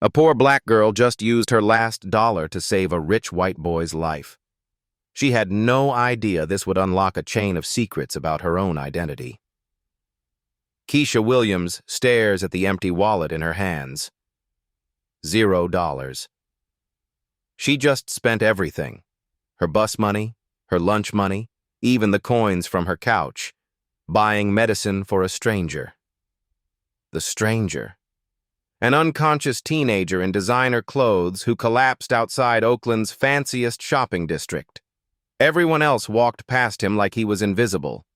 A poor black girl just used her last dollar to save a rich white boy's life. She had no idea this would unlock a chain of secrets about her own identity. Keisha Williams stares at the empty wallet in her hands. $0. She just spent everything. Her bus money, her lunch money, even the coins from her couch, buying medicine for a stranger. The stranger. An unconscious teenager in designer clothes who collapsed outside Oakland's fanciest shopping district. Everyone else walked past him like he was invisible,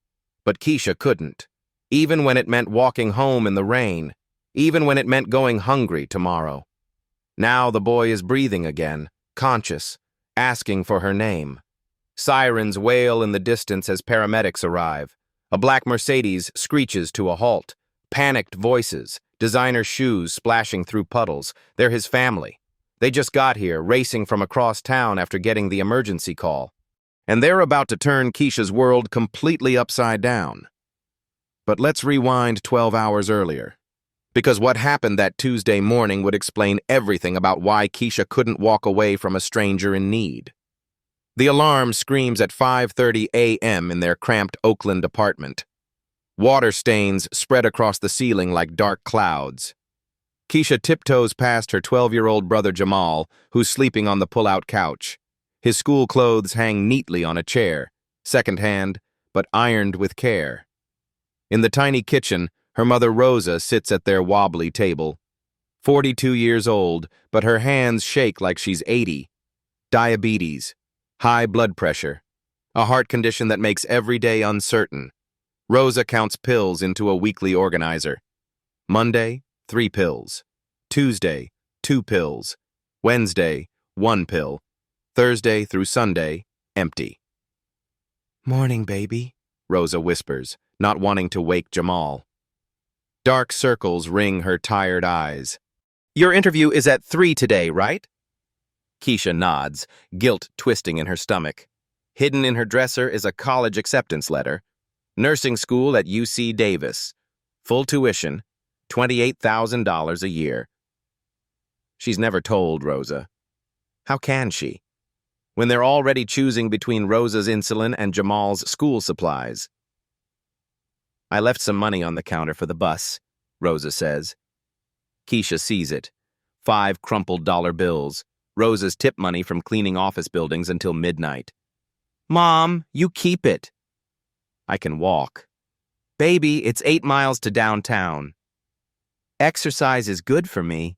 but Keisha couldn't, even when it meant walking home in the rain, even when it meant going hungry tomorrow. Now the boy is breathing again, conscious, asking for her name. Sirens wail in the distance as paramedics arrive. A black Mercedes screeches to a halt. Panicked voices, designer shoes splashing through puddles. They're his family. They just got here, racing from across town after getting the emergency call. And they're about to turn Keisha's world completely upside down. But let's rewind 12 hours earlier. Because what happened that Tuesday morning would explain everything about why Keisha couldn't walk away from a stranger in need. The alarm screams at 5:30 a.m. in their cramped Oakland apartment. Water stains spread across the ceiling like dark clouds. Keisha tiptoes past her 12-year-old brother Jamal, who's sleeping on the pull-out couch. His school clothes hang neatly on a chair, second-hand, but ironed with care. In the tiny kitchen, her mother Rosa sits at their wobbly table. 42 years old, but her hands shake like she's 80. Diabetes, high blood pressure, a heart condition that makes every day uncertain. Rosa counts pills into a weekly organizer. Monday, 3 pills. Tuesday, 2 pills. Wednesday, 1 pill. Thursday through Sunday, empty. "Morning, baby," Rosa whispers, not wanting to wake Jamal. Dark circles ring her tired eyes. "Your interview is at 3 today, right?" Keisha nods, guilt twisting in her stomach. Hidden in her dresser is a college acceptance letter. Nursing school at UC Davis. Full tuition, $28,000 a year. She's never told Rosa. How can she? When they're already choosing between Rosa's insulin and Jamal's school supplies. "I left some money on the counter for the bus," Rosa says. Keisha sees it. 5 crumpled dollar bills, Rosa's tip money from cleaning office buildings until midnight. "Mom, you keep it." "I can walk." "Baby, it's 8 miles to downtown." "Exercise is good for me."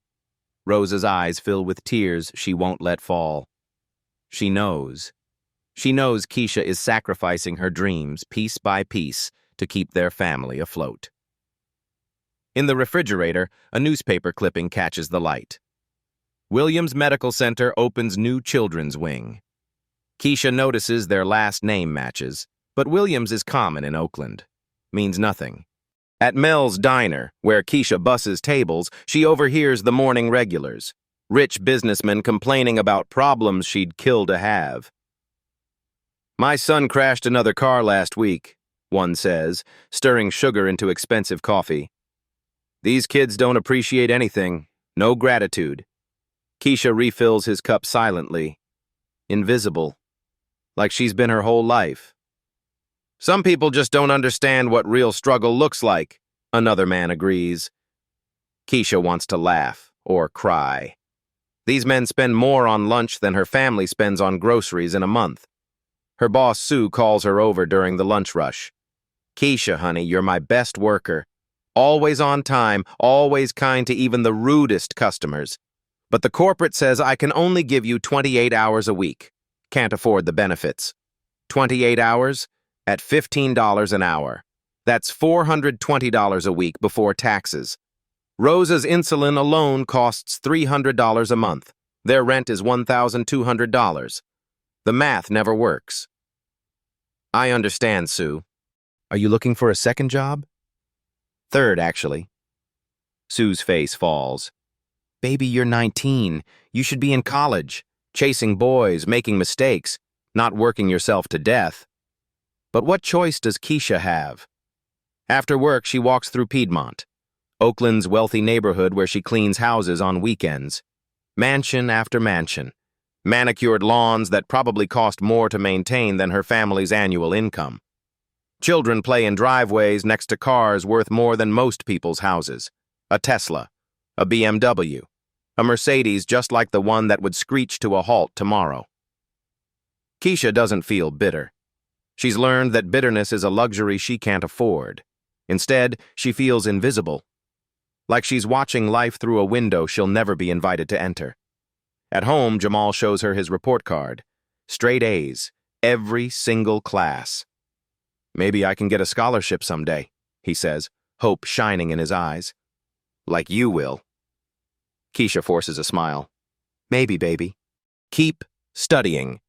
Rosa's eyes fill with tears she won't let fall. She knows. She knows Keisha is sacrificing her dreams piece by piece to keep their family afloat. In the refrigerator, a newspaper clipping catches the light. Williams Medical Center opens new children's wing. Keisha notices their last name matches, but Williams is common in Oakland. Means nothing. At Mel's Diner, where Keisha busses tables, she overhears the morning regulars. Rich businessmen complaining about problems she'd kill to have. "My son crashed another car last week," one says, stirring sugar into expensive coffee. "These kids don't appreciate anything. No gratitude." Keisha refills his cup silently. Invisible. Like she's been her whole life. "Some people just don't understand what real struggle looks like," another man agrees. Keisha wants to laugh or cry. These men spend more on lunch than her family spends on groceries in a month. Her boss Sue calls her over during the lunch rush. "Keisha, honey, you're my best worker. Always on time, always kind to even the rudest customers. But the corporate says I can only give you 28 hours a week. Can't afford the benefits. 28 hours at $15 an hour. That's $420 a week before taxes. Rosa's insulin alone costs $300 a month. Their rent is $1,200. The math never works." "I understand, Sue. Are you looking for a second job?" "Third, actually." Sue's face falls. "Baby, you're 19. You should be in college, chasing boys, making mistakes, not working yourself to death." But what choice does Keisha have? After work, she walks through Piedmont. Oakland's wealthy neighborhood where she cleans houses on weekends. Mansion after mansion. Manicured lawns that probably cost more to maintain than her family's annual income. Children play in driveways next to cars worth more than most people's houses. A Tesla, a BMW, a Mercedes just like the one that would screech to a halt tomorrow. Keisha doesn't feel bitter. She's learned that bitterness is a luxury she can't afford. Instead, she feels invisible. Like she's watching life through a window she'll never be invited to enter. At home, Jamal shows her his report card. Straight A's, every single class. "Maybe I can get a scholarship someday," he says, hope shining in his eyes. "Like you will." Keisha forces a smile. "Maybe, baby. Keep studying."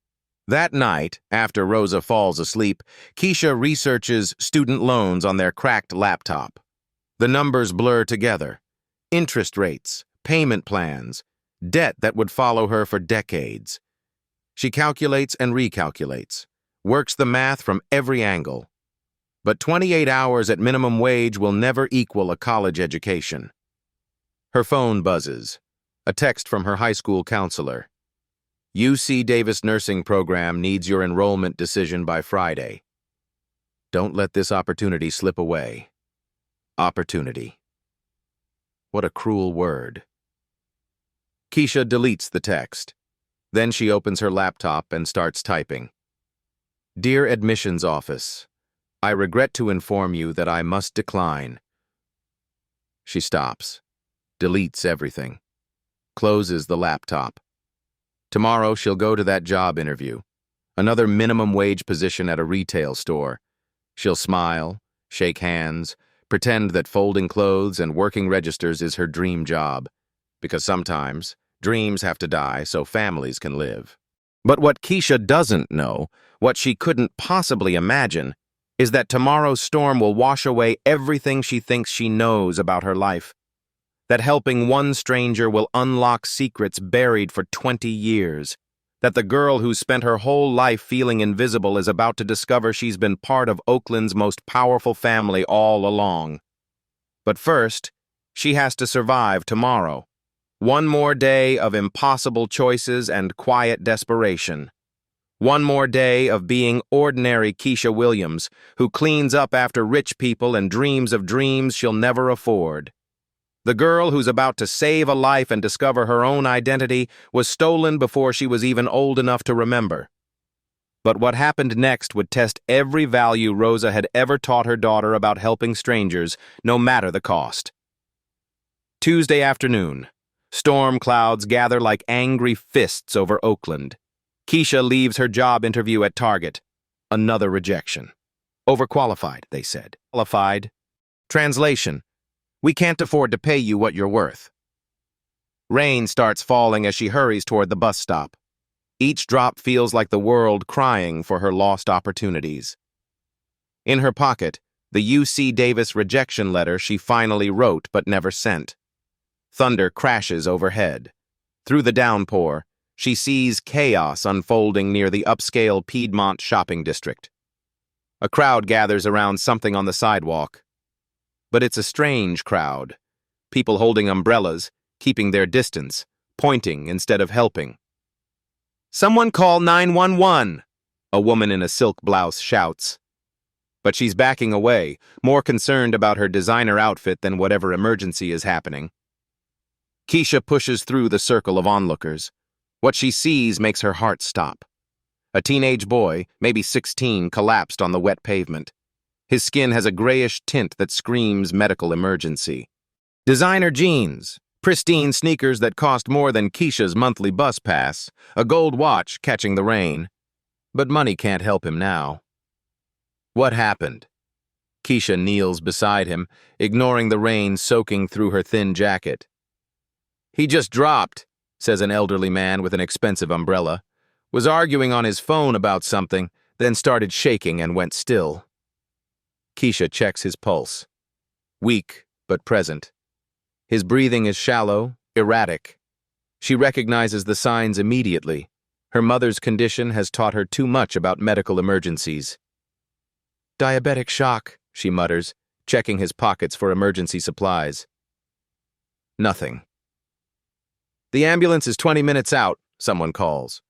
That night, after Rosa falls asleep, Keisha researches student loans on their cracked laptop. The numbers blur together. Interest rates, payment plans, debt that would follow her for decades. She calculates and recalculates, works the math from every angle. But 28 hours at minimum wage will never equal a college education. Her phone buzzes. A text from her high school counselor. "UC Davis nursing program needs your enrollment decision by Friday. Don't let this opportunity slip away." Opportunity. What a cruel word. Keisha deletes the text. Then she opens her laptop and starts typing. "Dear Admissions Office, I regret to inform you that I must decline." She stops, deletes everything, closes the laptop. Tomorrow she'll go to that job interview, another minimum wage position at a retail store. She'll smile, shake hands, pretend that folding clothes and working registers is her dream job, because sometimes dreams have to die so families can live. But what Keisha doesn't know, what she couldn't possibly imagine, is that tomorrow's storm will wash away everything she thinks she knows about her life. That helping one stranger will unlock secrets buried for 20 years. That the girl who spent her whole life feeling invisible is about to discover she's been part of Oakland's most powerful family all along. But first, she has to survive tomorrow. One more day of impossible choices and quiet desperation. One more day of being ordinary Keisha Williams, who cleans up after rich people and dreams of dreams she'll never afford. The girl who's about to save a life and discover her own identity was stolen before she was even old enough to remember. But what happened next would test every value Rosa had ever taught her daughter about helping strangers, no matter the cost. Tuesday afternoon. Storm clouds gather like angry fists over Oakland. Keisha leaves her job interview at Target. Another rejection. Overqualified, they said. Qualified. Translation: "We can't afford to pay you what you're worth." Rain starts falling as she hurries toward the bus stop. Each drop feels like the world crying for her lost opportunities. In her pocket, the UC Davis rejection letter she finally wrote but never sent. Thunder crashes overhead. Through the downpour, she sees chaos unfolding near the upscale Piedmont shopping district. A crowd gathers around something on the sidewalk. But it's a strange crowd. People holding umbrellas, keeping their distance, pointing instead of helping. "Someone call 911, a woman in a silk blouse shouts. But she's backing away, more concerned about her designer outfit than whatever emergency is happening. Keisha pushes through the circle of onlookers. What she sees makes her heart stop. A teenage boy, maybe 16, collapsed on the wet pavement. His skin has a grayish tint that screams medical emergency. Designer jeans, pristine sneakers that cost more than Keisha's monthly bus pass, a gold watch catching the rain. But money can't help him now. What happened? Keisha kneels beside him, ignoring the rain soaking through her thin jacket. "He just dropped," says an elderly man with an expensive umbrella. "Was arguing on his phone about something, then started shaking and went still." Keisha checks his pulse. Weak, but present. His breathing is shallow, erratic. She recognizes the signs immediately. Her mother's condition has taught her too much about medical emergencies. "Diabetic shock," she mutters, checking his pockets for emergency supplies. Nothing. The ambulance is 20 minutes out, someone calls.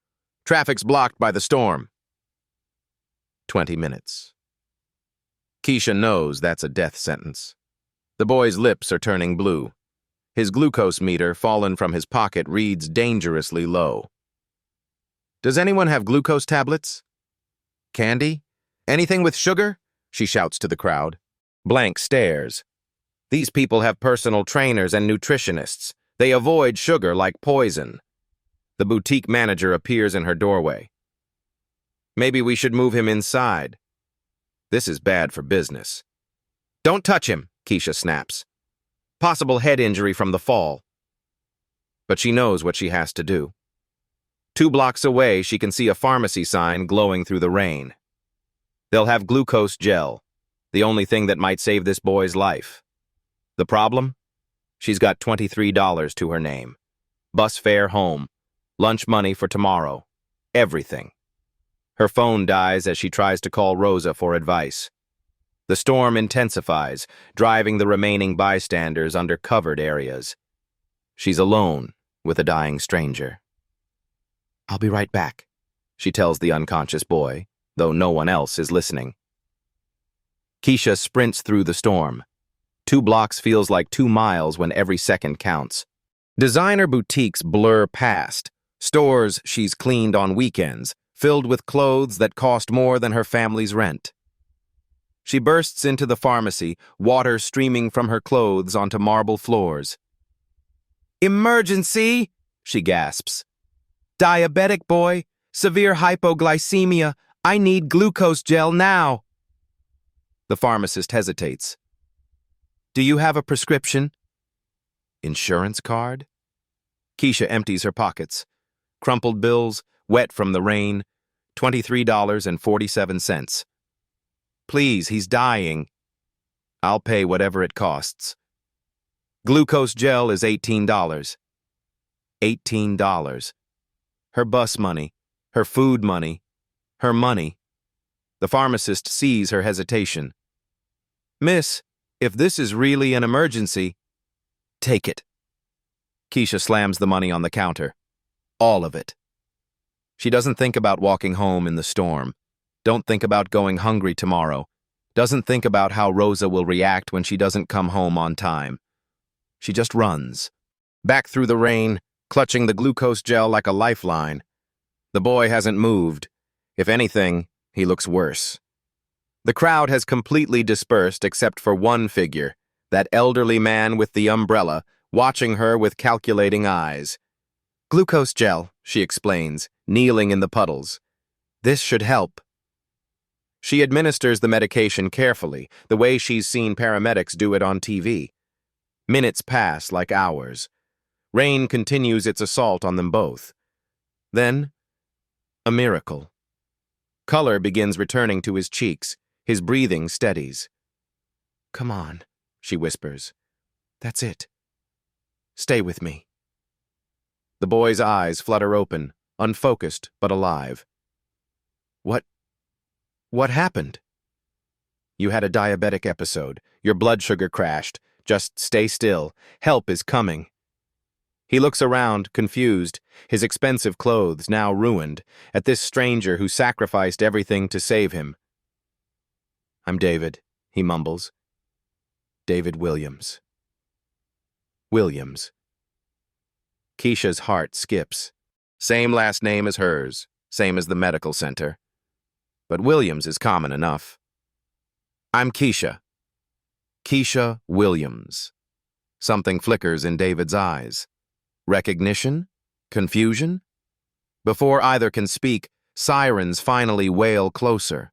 Traffic's blocked by the storm. 20 minutes. Keisha knows that's a death sentence. The boy's lips are turning blue. His glucose meter, fallen from his pocket, reads dangerously low. Does anyone have glucose tablets? Candy? Anything with sugar? She shouts to the crowd. Blank stares. These people have personal trainers and nutritionists. They avoid sugar like poison. The boutique manager appears in her doorway. Maybe we should move him inside. This is bad for business. Don't touch him, Keisha snaps. Possible head injury from the fall. But she knows what she has to do. 2 blocks away, she can see a pharmacy sign glowing through the rain. They'll have glucose gel, the only thing that might save this boy's life. The problem? She's got $23 to her name. Bus fare home, lunch money for tomorrow, everything. Her phone dies as she tries to call Rosa for advice. The storm intensifies, driving the remaining bystanders under covered areas. She's alone with a dying stranger. I'll be right back, she tells the unconscious boy, though no one else is listening. Keisha sprints through the storm. 2 blocks feels like 2 miles when every second counts. Designer boutiques blur past, stores she's cleaned on weekends, filled with clothes that cost more than her family's rent. She bursts into the pharmacy, water streaming from her clothes onto marble floors. Emergency, she gasps. Diabetic boy, severe hypoglycemia. I need glucose gel now. The pharmacist hesitates. Do you have a prescription? Insurance card? Keisha empties her pockets. Crumpled bills, wet from the rain, $23.47. Please, he's dying. I'll pay whatever it costs. Glucose gel is $18. $18. Her bus money, her food money, her money. The pharmacist sees her hesitation. Miss, if this is really an emergency, take it. Keisha slams the money on the counter. All of it. She doesn't think about walking home in the storm. Don't think about going hungry tomorrow. Doesn't think about how Rosa will react when she doesn't come home on time. She just runs. Back through the rain, clutching the glucose gel like a lifeline. The boy hasn't moved. If anything, he looks worse. The crowd has completely dispersed except for one figure, that elderly man with the umbrella, watching her with calculating eyes. Glucose gel, she explains, kneeling in the puddles. This should help. She administers the medication carefully, the way she's seen paramedics do it on TV. Minutes pass like hours. Rain continues its assault on them both. Then, a miracle. Color begins returning to his cheeks. His breathing steadies. Come on, she whispers. That's it. Stay with me. The boy's eyes flutter open, unfocused but alive. What happened? You had a diabetic episode. Your blood sugar crashed. Just stay still. Help is coming. He looks around, confused, his expensive clothes now ruined, at this stranger who sacrificed everything to save him. I'm David, he mumbles. David Williams. Williams. Keisha's heart skips. Same last name as hers, same as the medical center. But Williams is common enough. I'm Keisha. Keisha Williams. Something flickers in David's eyes. Recognition? Confusion? Before either can speak, sirens finally wail closer.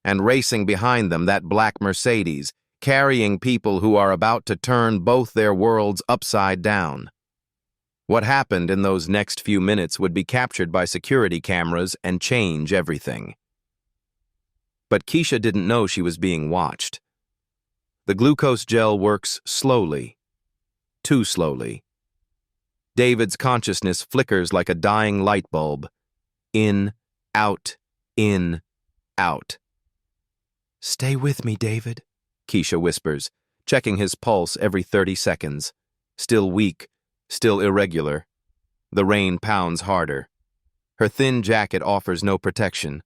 And racing behind them, that black Mercedes, carrying people who are about to turn both their worlds upside down. What happened in those next few minutes would be captured by security cameras and change everything. But Keisha didn't know she was being watched. The glucose gel works slowly. Too slowly. David's consciousness flickers like a dying light bulb. In, out, in, out. Stay with me, David, Keisha whispers, checking his pulse every 30 seconds. still weak, still irregular. The rain pounds harder. Her thin jacket offers no protection.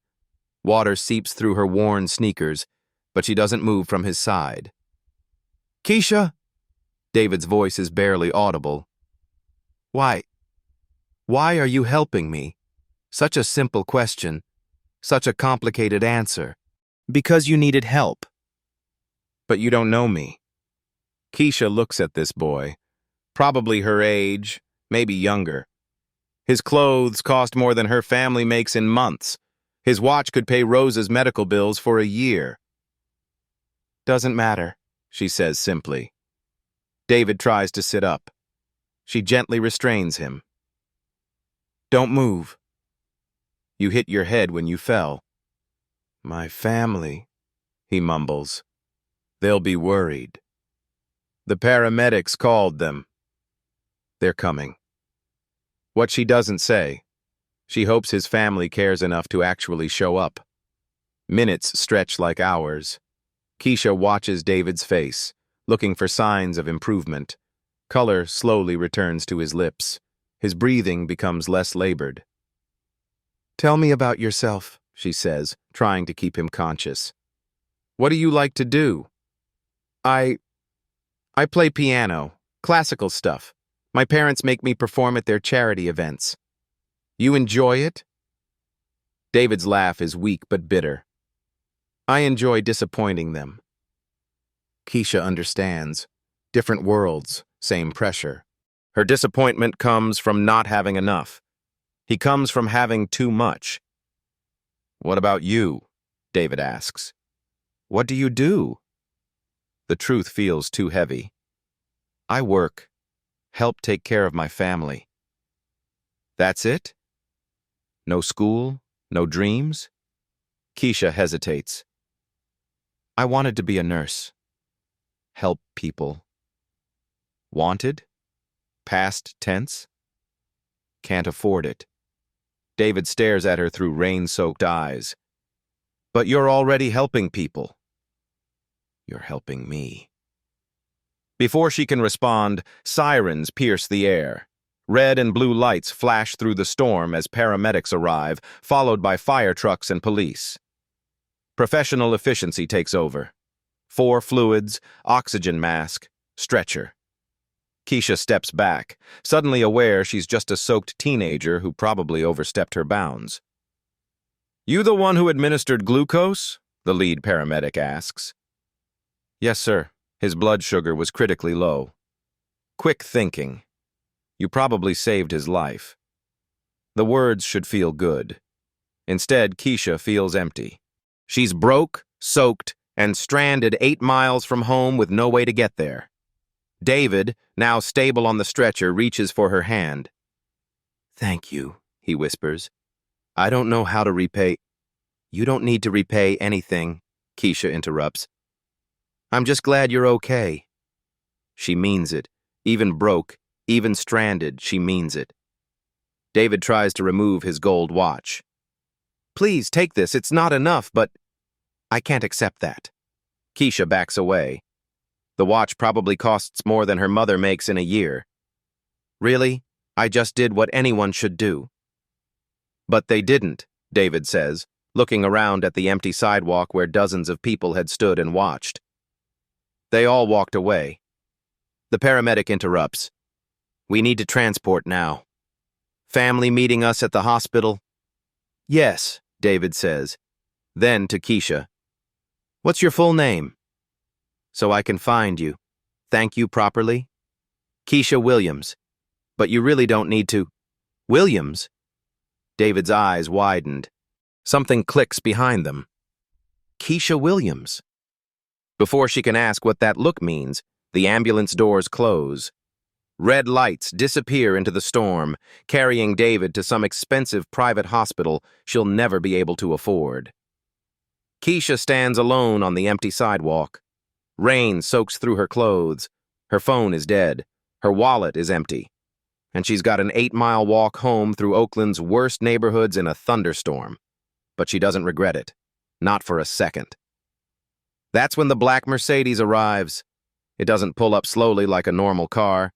Water seeps through her worn sneakers, but she doesn't move from his side. "Keisha?" David's voice is barely audible. Why are you helping me? Such a simple question, such a complicated answer. Because you needed help. But you don't know me. Keisha looks at this boy, probably her age, maybe younger. His clothes cost more than her family makes in months. His watch could pay Rose's medical bills for a year. "Doesn't matter," she says simply. David tries to sit up. She gently restrains him. "Don't move. You hit your head when you fell." "My family," he mumbles. "They'll be worried." "The paramedics called them. They're coming." What she doesn't say, she hopes his family cares enough to actually show up. Minutes stretch like hours. Keisha watches David's face, looking for signs of improvement. Color slowly returns to his lips. His breathing becomes less labored. "Tell me about yourself," she says, trying to keep him conscious. "What do you like to do?" I play piano, classical stuff. My parents make me perform at their charity events." "You enjoy it?" David's laugh is weak but bitter. "I enjoy disappointing them." Keisha understands. Different worlds, same pressure. Her disappointment comes from not having enough. He comes from having too much. "What about you?" David asks. "What do you do?" The truth feels too heavy. "I work. Help take care of my family." "That's it? No school? No dreams?" Keisha hesitates. "I wanted to be a nurse. Help people." "Wanted? Past tense?" "Can't afford it." David stares at her through rain-soaked eyes. "But you're already helping people." "You're helping me." Before she can respond, sirens pierce the air. Red and blue lights flash through the storm as paramedics arrive, followed by fire trucks and police. Professional efficiency takes over. 4 fluids, oxygen mask, stretcher. Keisha steps back, suddenly aware she's just a soaked teenager who probably overstepped her bounds. "You the one who administered glucose?" the lead paramedic asks. "Yes, sir." His blood sugar was critically low. Quick thinking. "You probably saved his life." The words should feel good. Instead, Keisha feels empty. She's broke, soaked, and stranded 8 miles from home with no way to get there. David, now stable on the stretcher, reaches for her hand. "Thank you," he whispers. "I don't know how to repay—" "You don't need to repay anything," Keisha interrupts. "I'm just glad you're okay." She means it. Even broke, even stranded, she means it. David tries to remove his gold watch. "Please take this, it's not enough, but—" "I can't accept that." Keisha backs away. The watch probably costs more than her mother makes in a year. "Really? I just did what anyone should do." "But they didn't," David says, looking around at the empty sidewalk where dozens of people had stood and watched. They all walked away. The paramedic interrupts. "We need to transport now." "Family meeting us at the hospital?" "Yes," David says. Then to Keisha. "What's your full name?" "So I can find you. Thank you properly?" "Keisha Williams. But you really don't need to—" "Williams?" David's eyes widened. Something clicks behind them. Keisha Williams. Before she can ask what that look means, the ambulance doors close. Red lights disappear into the storm, carrying David to some expensive private hospital she'll never be able to afford. Keisha stands alone on the empty sidewalk. Rain soaks through her clothes. Her phone is dead. Her wallet is empty. And she's got an 8-mile walk home through Oakland's worst neighborhoods in a thunderstorm. But she doesn't regret it. Not for a second. That's when the black Mercedes arrives. It doesn't pull up slowly like a normal car.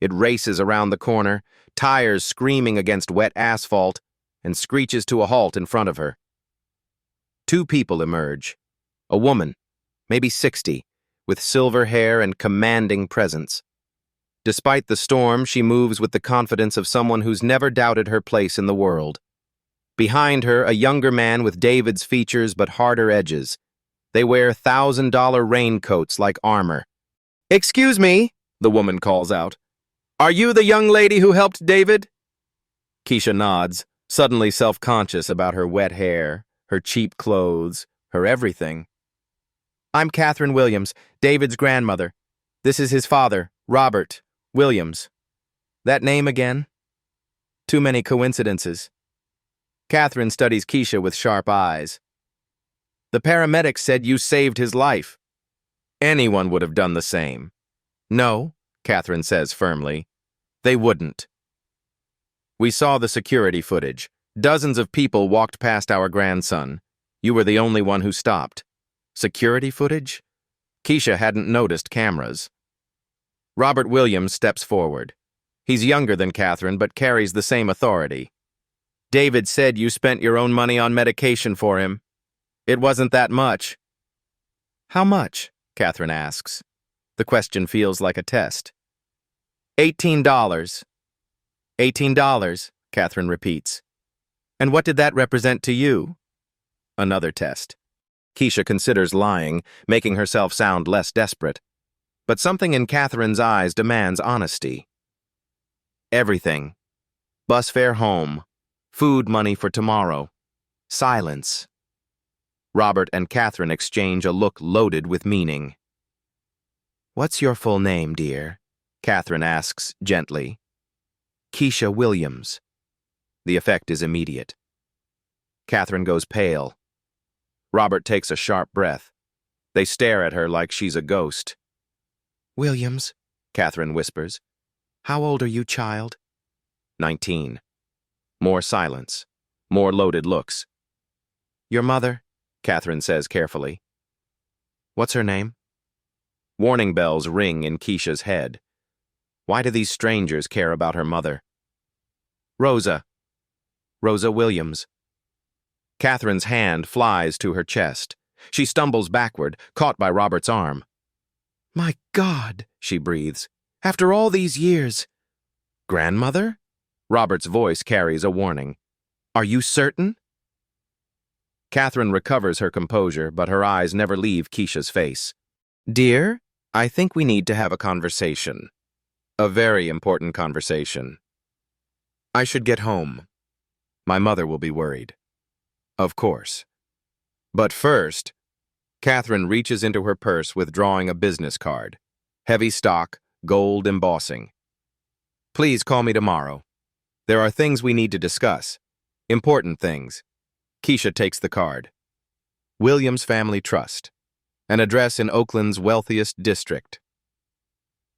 It races around the corner, tires screaming against wet asphalt, and screeches to a halt in front of her. Two people emerge. A woman, maybe 60, with silver hair and commanding presence. Despite the storm, she moves with the confidence of someone who's never doubted her place in the world. Behind her, a younger man with David's features but harder edges. They wear $1,000 raincoats like armor. "Excuse me," the woman calls out. "Are you the young lady who helped David?" Keisha nods, suddenly self-conscious about her wet hair, her cheap clothes, her everything. "I'm Catherine Williams, David's grandmother. This is his father, Robert Williams." That name again? Too many coincidences. Catherine studies Keisha with sharp eyes. "The paramedics said you saved his life." "Anyone would have done the same." "No," Catherine says firmly. "They wouldn't." "We saw the security footage. Dozens of people walked past our grandson. You were the only one who stopped." "Security footage?" Keisha hadn't noticed cameras. Robert Williams steps forward. He's younger than Catherine, but carries the same authority. "David said you spent your own money on medication for him. It wasn't that much." "How much?" Catherine asks. The question feels like a test. $18. $18, Catherine repeats. "And what did that represent to you?" Another test. Keisha considers lying, making herself sound less desperate. But something in Catherine's eyes demands honesty. "Everything. Bus fare home. Food money for tomorrow. Silence." Robert and Catherine exchange a look loaded with meaning. "What's your full name, dear?" Catherine asks gently. "Keisha Williams." The effect is immediate. Catherine goes pale. Robert takes a sharp breath. They stare at her like she's a ghost. "Williams," Catherine whispers. "How old are you, child?" 19. More silence. More loaded looks. "Your mother," Catherine says carefully. "What's her name?" Warning bells ring in Keisha's head. Why do these strangers care about her mother? "Rosa. Rosa Williams." Catherine's hand flies to her chest. She stumbles backward, caught by Robert's arm. "My God," she breathes. "After all these years." "Grandmother?" Robert's voice carries a warning. "Are you certain?" Catherine recovers her composure, but her eyes never leave Keisha's face. "Dear, I think we need to have a conversation. A very important conversation. I should get home. My mother will be worried." "Of course. But first," Catherine reaches into her purse withdrawing a business card. Heavy stock, gold embossing. "Please call me tomorrow. There are things we need to discuss. Important things." Keisha takes the card. Williams Family Trust. An address in Oakland's wealthiest district.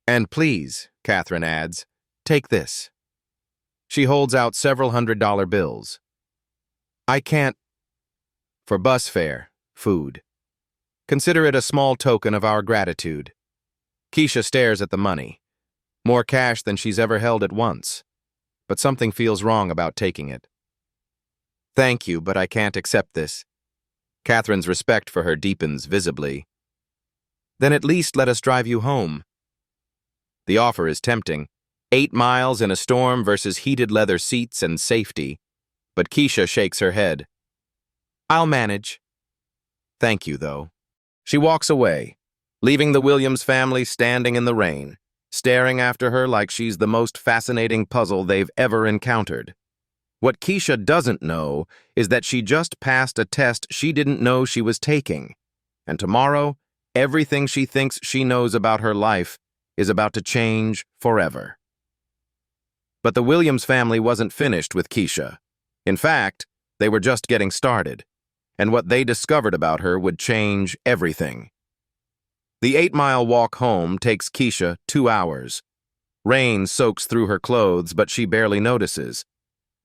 "And please," Catherine adds, "take this." She holds out several $100 bills. "I can't." "For bus fare, food. Consider it a small token of our gratitude." Keisha stares at the money. More cash than she's ever held at once. But something feels wrong about taking it. "Thank you, but I can't accept this." Catherine's respect for her deepens visibly. "Then at least let us drive you home." The offer is tempting. 8 miles in a storm versus heated leather seats and safety. But Keisha shakes her head. "I'll manage." "Thank you, though." She walks away, leaving the Williams family standing in the rain, staring after her like she's the most fascinating puzzle they've ever encountered. What Keisha doesn't know is that she just passed a test she didn't know she was taking. And tomorrow, everything she thinks she knows about her life is about to change forever. But the Williams family wasn't finished with Keisha. In fact, they were just getting started. And what they discovered about her would change everything. The 8-mile walk home takes Keisha 2 hours. Rain soaks through her clothes, but she barely notices.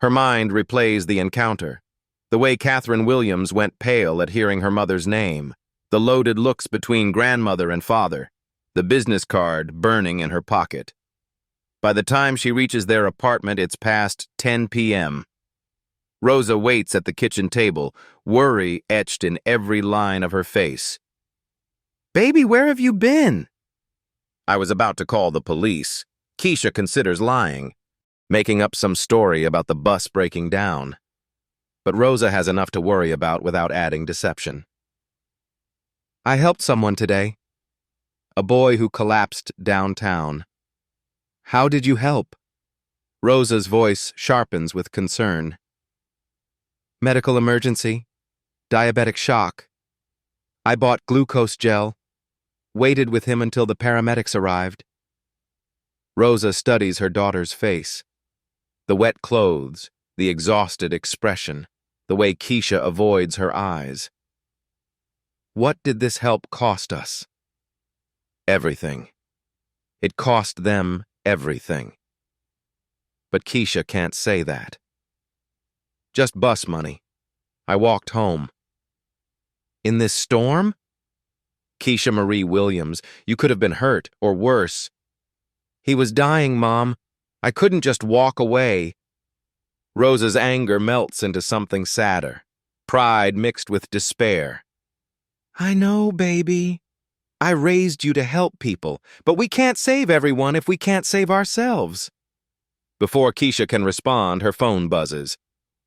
Her mind replays the encounter. The way Catherine Williams went pale at hearing her mother's name. The loaded looks between grandmother and father. The business card burning in her pocket. By the time she reaches their apartment, it's past 10 p.m. Rosa waits at the kitchen table, worry etched in every line of her face. "Baby, where have you been?" I was about to call the police. Keisha considers lying, making up some story about the bus breaking down. But Rosa has enough to worry about without adding deception. "I helped someone today. A boy who collapsed downtown." "How did you help?" Rosa's voice sharpens with concern. "Medical emergency. Diabetic shock. I bought glucose gel. Waited with him until the paramedics arrived." Rosa studies her daughter's face. The wet clothes, the exhausted expression, the way Keisha avoids her eyes. "What did this help cost us?" "Everything. It cost them everything." But Keisha can't say that. "Just bus money. I walked home." "In this storm?" "Keisha Marie Williams, you could have been hurt, or worse." "He was dying, Mom. I couldn't just walk away." Rosa's anger melts into something sadder, pride mixed with despair. "I know, baby. I raised you to help people, but we can't save everyone if we can't save ourselves." Before Keisha can respond, her phone buzzes.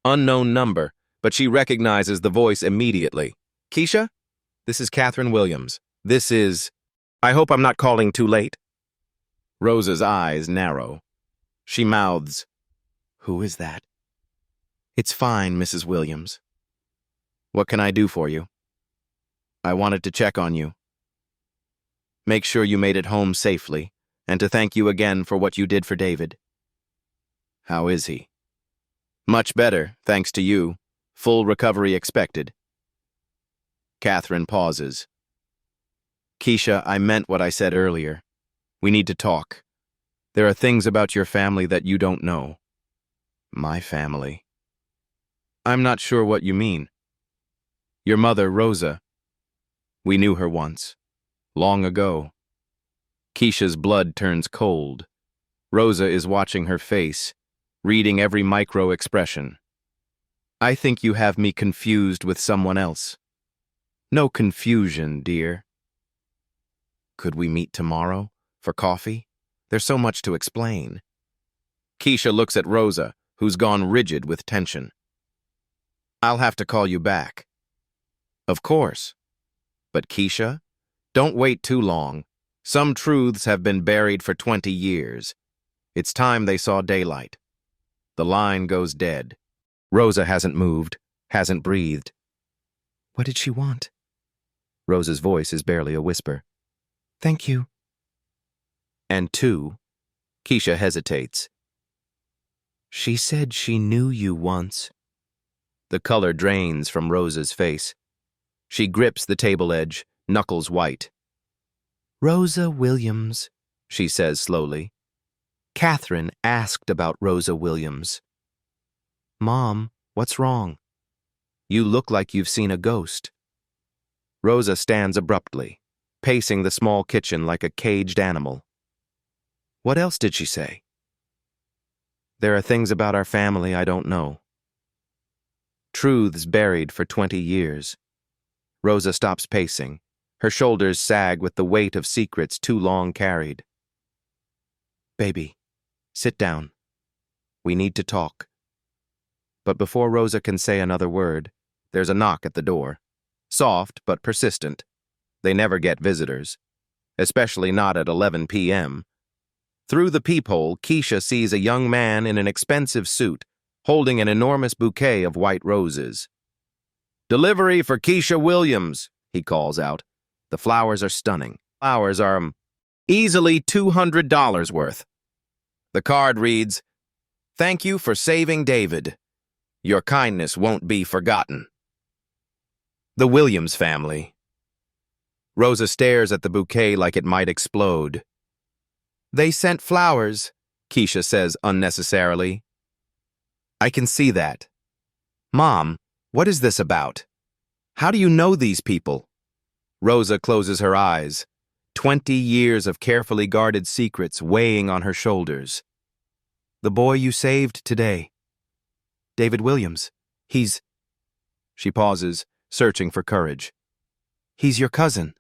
Unknown number, but she recognizes the voice immediately. "Keisha? This is Catherine Williams. This is... I hope I'm not calling too late." Rosa's eyes narrow. She mouths, "Who is that?" "It's fine, Mrs. Williams." "What can I do for you?" "I wanted to check on you. Make sure you made it home safely, and to thank you again for what you did for David." "How is he?" "Much better, thanks to you. Full recovery expected." Catherine pauses. "Keisha, I meant what I said earlier. We need to talk. There are things about your family that you don't know." "My family?" "I'm not sure what you mean." "Your mother, Rosa. We knew her once. Long ago." Keisha's blood turns cold. Rosa is watching her face, reading every micro-expression. "I think you have me confused with someone else." "No confusion, dear." "Could we meet tomorrow? For coffee? There's so much to explain." Keisha looks at Rosa, who's gone rigid with tension. "I'll have to call you back." "Of course." "But Keisha, don't wait too long. Some truths have been buried for 20 years. It's time they saw daylight." The line goes dead. Rosa hasn't moved, hasn't breathed. "What did she want?" Rosa's voice is barely a whisper. "Thank you." "And two," Keisha hesitates. "She said she knew you once." The color drains from Rosa's face. She grips the table edge, knuckles white. "Rosa Williams," she says slowly. "Catherine asked about Rosa Williams." "Mom, what's wrong?" "You look like you've seen a ghost." Rosa stands abruptly, pacing the small kitchen like a caged animal. "What else did she say?" "There are things about our family I don't know." Truths buried for 20 years. Rosa stops pacing. Her shoulders sag with the weight of secrets too long carried. "Baby, sit down. We need to talk." But before Rosa can say another word, there's a knock at the door. Soft but persistent. They never get visitors, especially not at 11 p.m. Through the peephole, Keisha sees a young man in an expensive suit, holding an enormous bouquet of white roses. "Delivery for Keisha Williams," he calls out. The flowers are stunning. Flowers are easily $200 worth. The card reads, "Thank you for saving David. Your kindness won't be forgotten." The Williams family. Rosa stares at the bouquet like it might explode. "They sent flowers," Keisha says unnecessarily. "I can see that." "Mom, what is this about? How do you know these people?" Rosa closes her eyes. 20 years of carefully guarded secrets weighing on her shoulders. The boy you saved today. David Williams. He's... She pauses, searching for courage. He's your cousin.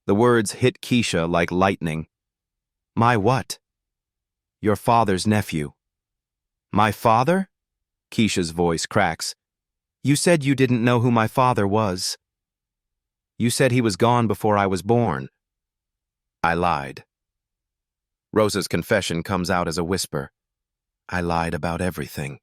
The words hit Keisha like lightning. My what? Your father's nephew. My father? Keisha's voice cracks. You said you didn't know who my father was. You said he was gone before I was born. I lied. Rosa's confession comes out as a whisper. I lied about everything.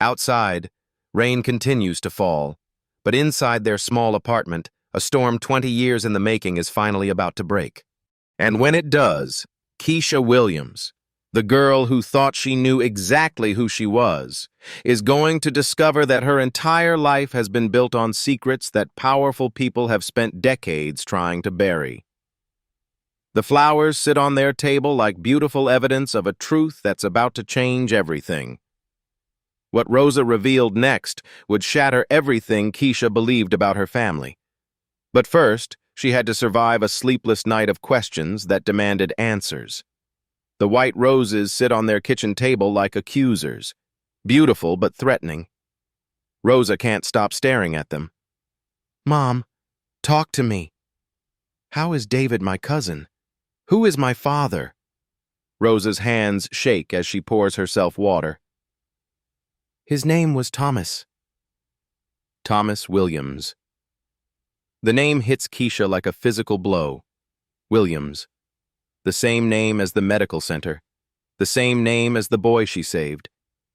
Outside, rain continues to fall, but inside their small apartment, a storm 20 years in the making is finally about to break. And when it does, Keisha Williams, the girl who thought she knew exactly who she was, is going to discover that her entire life has been built on secrets that powerful people have spent decades trying to bury. The flowers sit on their table like beautiful evidence of a truth that's about to change everything. What Rosa revealed next would shatter everything Keisha believed about her family. But first, she had to survive a sleepless night of questions that demanded answers. The white roses sit on their kitchen table like accusers, beautiful but threatening. Rosa can't stop staring at them. Mom, talk to me. How is David my cousin? Who is my father? Rosa's hands shake as she pours herself water. His name was Thomas. Thomas Williams. The name hits Keisha like a physical blow. Williams. The same name as the medical center. The same name as the boy she saved.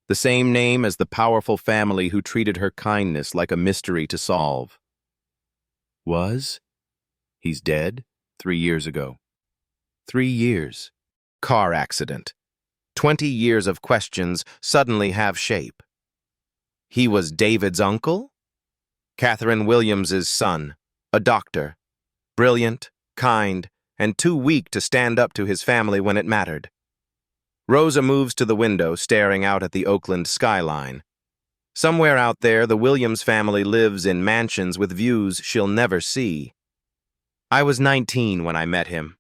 The same name as the powerful family who treated her kindness like a mystery to solve. Was? He's dead 3 years ago. 3 years. Car accident. 20 years of questions suddenly have shape. He was David's uncle? Catherine Williams's son, a doctor. Brilliant, kind, and too weak to stand up to his family when it mattered. Rosa moves to the window, staring out at the Oakland skyline. Somewhere out there, the Williams family lives in mansions with views she'll never see. I was 19 when I met him.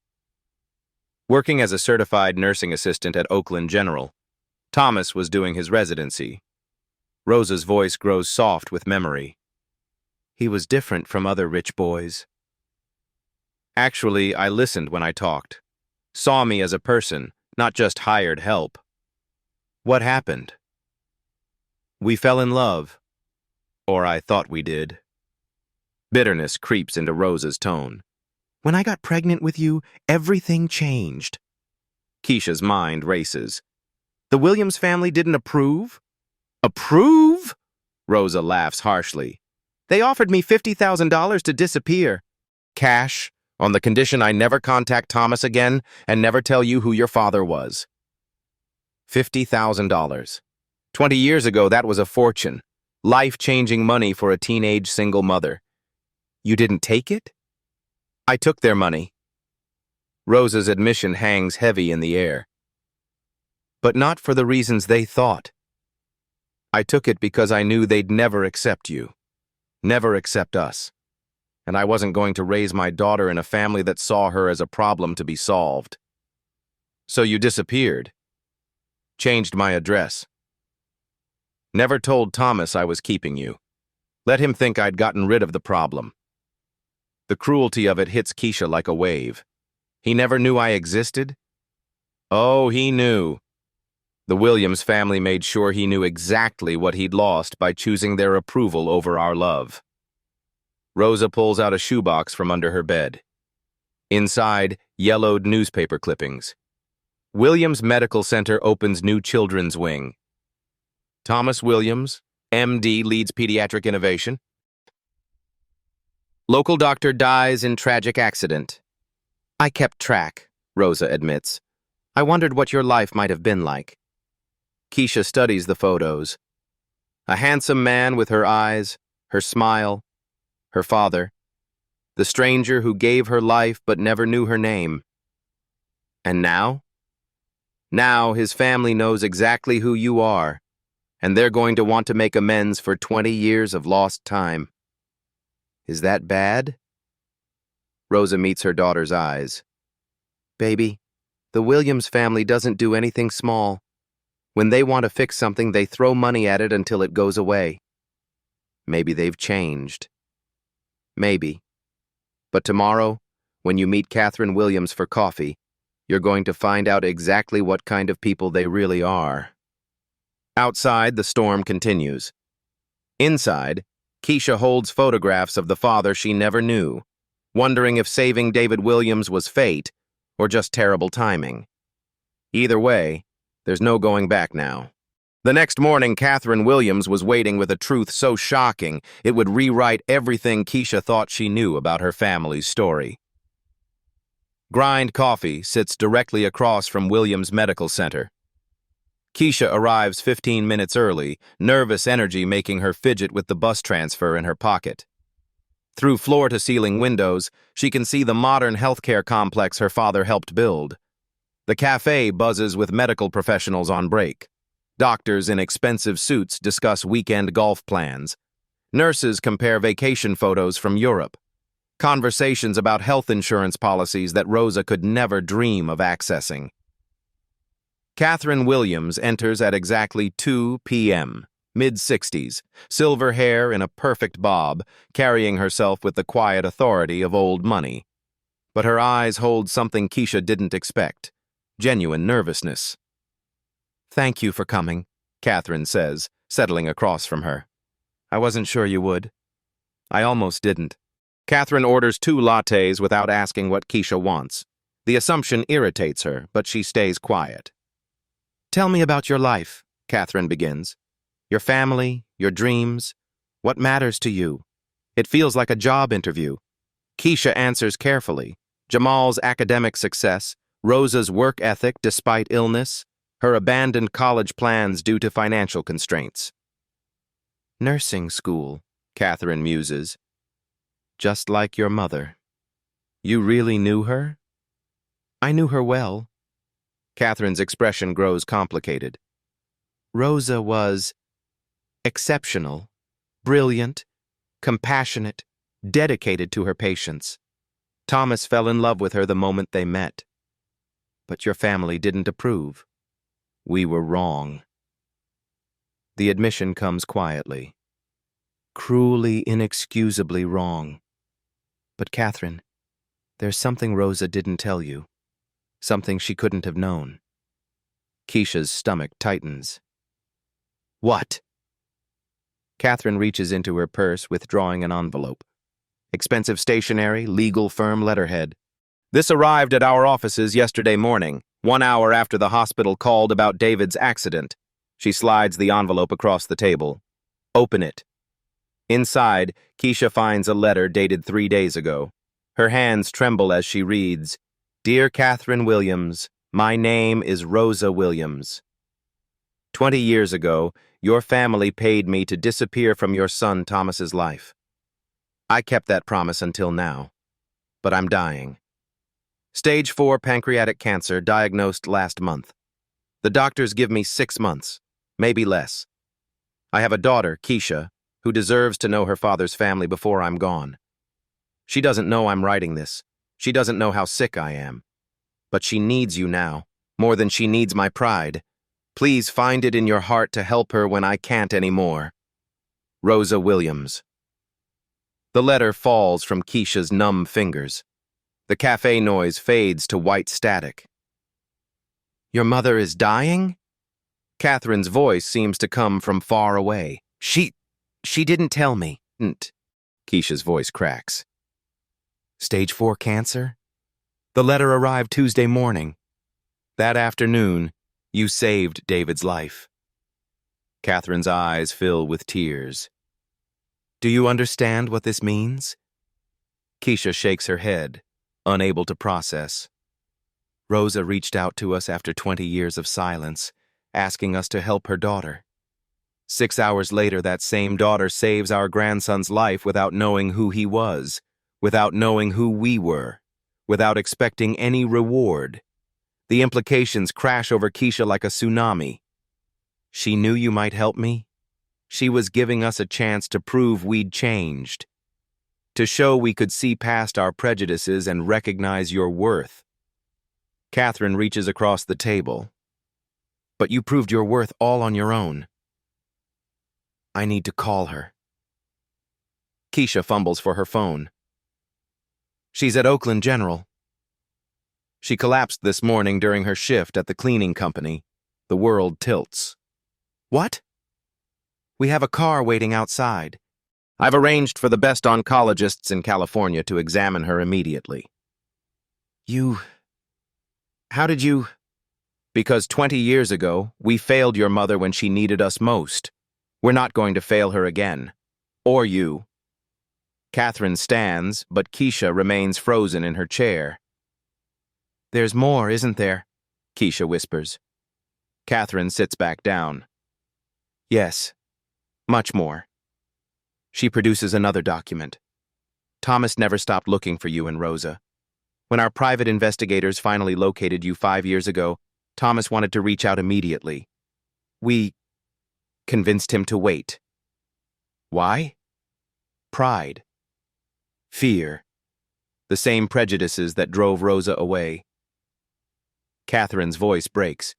Working as a certified nursing assistant at Oakland General, Thomas was doing his residency. Rosa's voice grows soft with memory. He was different from other rich boys. Actually, I listened when I talked. Saw me as a person, not just hired help. What happened? We fell in love. Or I thought we did. Bitterness creeps into Rosa's tone. When I got pregnant with you, everything changed. Keisha's mind races. The Williams family didn't approve? Approve? Rosa laughs harshly. They offered me $50,000 to disappear. Cash, on the condition I never contact Thomas again and never tell you who your father was. $50,000. 20 years ago, that was a fortune. Life-changing money for a teenage single mother. You didn't take it? I took their money. Rosa's admission hangs heavy in the air. But not for the reasons they thought. I took it because I knew they'd never accept you. Never accept us. And I wasn't going to raise my daughter in a family that saw her as a problem to be solved. So you disappeared. Changed my address. Never told Thomas I was keeping you. Let him think I'd gotten rid of the problem. The cruelty of it hits Keisha like a wave. He never knew I existed? Oh, he knew. The Williams family made sure he knew exactly what he'd lost by choosing their approval over our love. Rosa pulls out a shoebox from under her bed. Inside, yellowed newspaper clippings. Williams Medical Center opens new children's wing. Thomas Williams, MD, leads pediatric innovation. Local doctor dies in tragic accident. I kept track, Rosa admits. I wondered what your life might have been like. Keisha studies the photos. A handsome man with her eyes, her smile, her father. The stranger who gave her life but never knew her name. And now? Now his family knows exactly who you are, and they're going to want to make amends for 20 years of lost time. Is that bad? Rosa meets her daughter's eyes. Baby, the Williams family doesn't do anything small. When they want to fix something, they throw money at it until it goes away. Maybe they've changed. Maybe. But tomorrow, when you meet Catherine Williams for coffee, you're going to find out exactly what kind of people they really are. Outside, the storm continues. Inside, Keisha holds photographs of the father she never knew, wondering if saving David Williams was fate or just terrible timing. Either way, there's no going back now. The next morning, Catherine Williams was waiting with a truth so shocking it would rewrite everything Keisha thought she knew about her family's story. Grind Coffee sits directly across from Williams Medical Center. Keisha arrives 15 minutes early, nervous energy making her fidget with the bus transfer in her pocket. Through floor-to-ceiling windows, she can see the modern healthcare complex her father helped build. The cafe buzzes with medical professionals on break. Doctors in expensive suits discuss weekend golf plans. Nurses compare vacation photos from Europe. Conversations about health insurance policies that Rosa could never dream of accessing. Catherine Williams enters at exactly 2 p.m., mid-60s, silver hair in a perfect bob, carrying herself with the quiet authority of old money. But her eyes hold something Keisha didn't expect, genuine nervousness. Thank you for coming, Catherine says, settling across from her. I wasn't sure you would. I almost didn't. Catherine orders 2 lattes without asking what Keisha wants. The assumption irritates her, but she stays quiet. Tell me about your life, Catherine begins. Your family, your dreams, what matters to you? It feels like a job interview. Keisha answers carefully. Jamal's academic success, Rosa's work ethic despite illness, her abandoned college plans due to financial constraints. Nursing school, Catherine muses. Just like your mother. You really knew her? I knew her well. Catherine's expression grows complicated. Rosa was exceptional, brilliant, compassionate, dedicated to her patients. Thomas fell in love with her the moment they met. But your family didn't approve. We were wrong. The admission comes quietly. Cruelly, inexcusably wrong. But Catherine, there's something Rosa didn't tell you. Something she couldn't have known. Keisha's stomach tightens. What? Catherine reaches into her purse, withdrawing an envelope. Expensive stationery, legal firm letterhead. This arrived at our offices yesterday morning, 1 hour after the hospital called about David's accident. She slides the envelope across the table. Open it. Inside, Keisha finds a letter dated 3 days ago. Her hands tremble as she reads, Dear Catherine Williams, my name is Rosa Williams. 20 years ago, your family paid me to disappear from your son Thomas's life. I kept that promise until now, but I'm dying. Stage 4 pancreatic cancer diagnosed last month. The doctors give me 6 months, maybe less. I have a daughter, Keisha, who deserves to know her father's family before I'm gone. She doesn't know I'm writing this. She doesn't know how sick I am. But she needs you now, more than she needs my pride. Please find it in your heart to help her when I can't anymore. Rosa Williams. The letter falls from Keisha's numb fingers. The cafe noise fades to white static. Your mother is dying? Catherine's voice seems to come from far away. She didn't tell me. Keisha's voice cracks. Stage 4 cancer? The letter arrived Tuesday morning. That afternoon, you saved David's life. Catherine's eyes fill with tears. Do you understand what this means? Keisha shakes her head, unable to process. Rosa reached out to us after 20 years of silence, asking us to help her daughter. 6 hours later, that same daughter saves our grandson's life without knowing who he was, without knowing who we were, without expecting any reward. The implications crash over Keisha like a tsunami. She knew you might help me. She was giving us a chance to prove we'd changed. to show we could see past our prejudices and recognize your worth. Catherine reaches across the table. But you proved your worth all on your own. I need to call her. Keisha fumbles for her phone. She's at Oakland General. She collapsed this morning during her shift at the cleaning company. The world tilts. What? We have a car waiting outside. I've arranged for the best oncologists in California to examine her immediately. How did you? Because 20 years ago, we failed your mother when she needed us most. We're not going to fail her again. Or you. Catherine stands, but Keisha remains frozen in her chair. There's more, isn't there? Keisha whispers. Catherine sits back down. Yes, much more. She produces another document. Thomas never stopped looking for you and Rosa. When our private investigators finally located you 5 years ago, Thomas wanted to reach out immediately. We convinced him to wait. Why? Pride. Fear. The same prejudices that drove Rosa away. Catherine's voice breaks.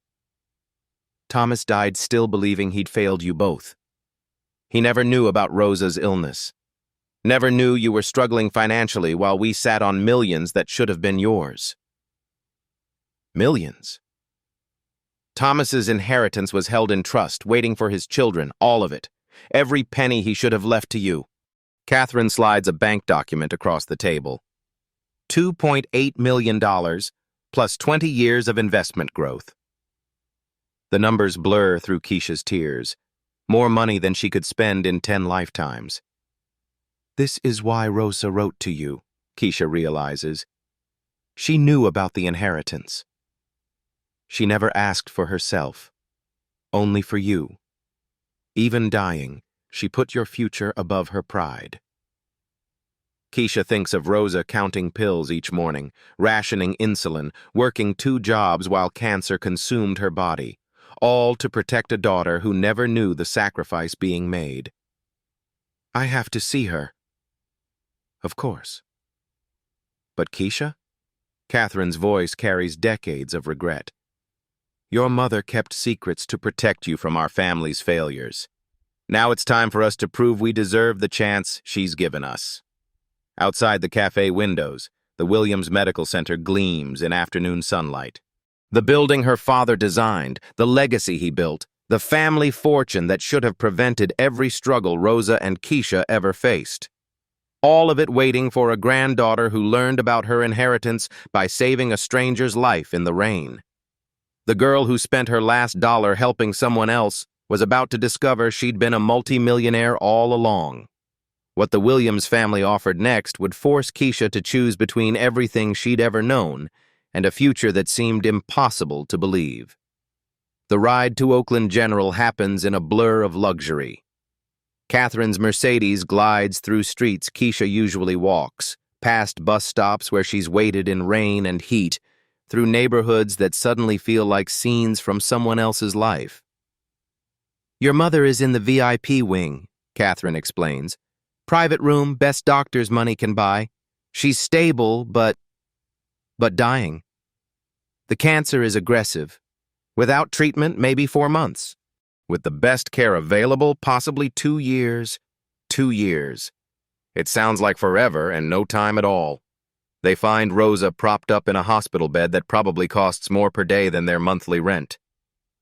Thomas died still believing he'd failed you both. He never knew about Rosa's illness. Never knew you were struggling financially while we sat on millions that should have been yours. Millions? Thomas's inheritance was held in trust, waiting for his children, all of it. Every penny he should have left to you. Catherine slides a bank document across the table. $2.8 million, plus 20 years of investment growth. The numbers blur through Keisha's tears. More money than she could spend in 10 lifetimes. This is why Rosa wrote to you, Keisha realizes. She knew about the inheritance. She never asked for herself, only for you. Even dying, she put your future above her pride. Keisha thinks of Rosa counting pills each morning, rationing insulin, working 2 jobs while cancer consumed her body, all to protect a daughter who never knew the sacrifice being made. I have to see her. Of course. But Keisha? Catherine's voice carries decades of regret. Your mother kept secrets to protect you from our family's failures. Now it's time for us to prove we deserve the chance she's given us. Outside the cafe windows, the Williams Medical Center gleams in afternoon sunlight. The building her father designed, the legacy he built, the family fortune that should have prevented every struggle Rosa and Keisha ever faced. All of it waiting for a granddaughter who learned about her inheritance by saving a stranger's life in the rain. The girl who spent her last dollar helping someone else was about to discover she'd been a multimillionaire all along. What the Williams family offered next would force Keisha to choose between everything she'd ever known and a future that seemed impossible to believe. The ride to Oakland General happens in a blur of luxury. Catherine's Mercedes glides through streets Keisha usually walks, past bus stops where she's waited in rain and heat, through neighborhoods that suddenly feel like scenes from someone else's life. Your mother is in the VIP wing, Catherine explains. Private room, best doctor's money can buy. She's stable, but dying. The cancer is aggressive. Without treatment, maybe 4 months. With the best care available, possibly 2 years. 2 years. It sounds like forever and no time at all. They find Rosa propped up in a hospital bed that probably costs more per day than their monthly rent.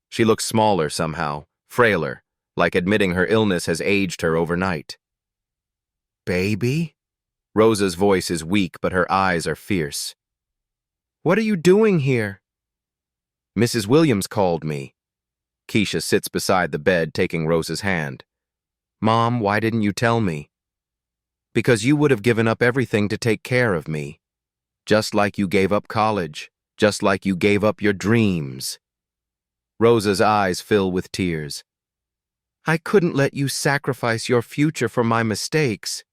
She looks smaller somehow, frailer, like admitting her illness has aged her overnight. Baby? Rosa's voice is weak, but her eyes are fierce. What are you doing here? Mrs. Williams called me. Keisha sits beside the bed, taking Rosa's hand. Mom, why didn't you tell me? Because you would have given up everything to take care of me. Just like you gave up college. Just like you gave up your dreams. Rosa's eyes fill with tears. I couldn't let you sacrifice your future for my mistakes.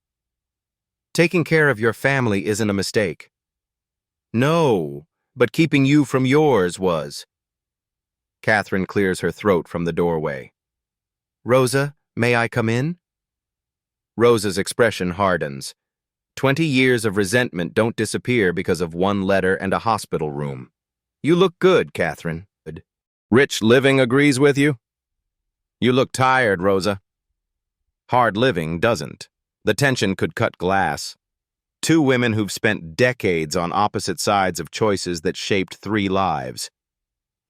Taking care of your family isn't a mistake. No, but keeping you from yours was. Catherine clears her throat from the doorway. Rosa, may I come in? Rosa's expression hardens. 20 years of resentment don't disappear because of one letter and a hospital room. You look good, Catherine. Rich living agrees with you? You look tired, Rosa. Hard living doesn't. The tension could cut glass. Two women who've spent decades on opposite sides of choices that shaped 3 lives.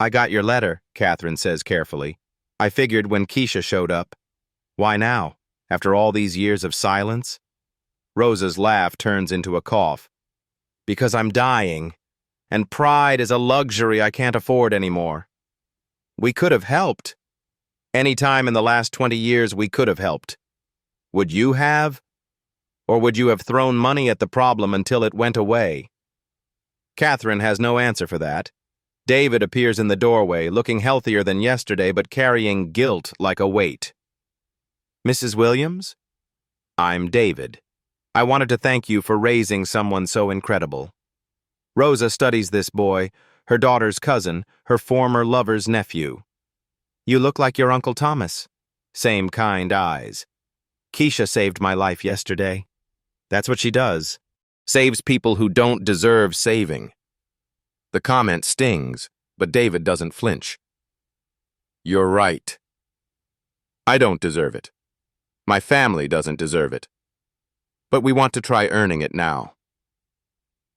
I got your letter, Catherine says carefully. I figured when Keisha showed up. Why now, after all these years of silence? Rosa's laugh turns into a cough. Because I'm dying, and pride is a luxury I can't afford anymore. We could have helped. Any time in the last 20 years we could have helped. Would you have? Or would you have thrown money at the problem until it went away? Catherine has no answer for that. David appears in the doorway, looking healthier than yesterday but carrying guilt like a weight. Mrs. Williams? I'm David. I wanted to thank you for raising someone so incredible. Rosa studies this boy, her daughter's cousin, her former lover's nephew. You look like your Uncle Thomas. Same kind eyes. Keisha saved my life yesterday. That's what she does. Saves people who don't deserve saving. The comment stings, but David doesn't flinch. You're right. I don't deserve it. My family doesn't deserve it. But we want to try earning it now.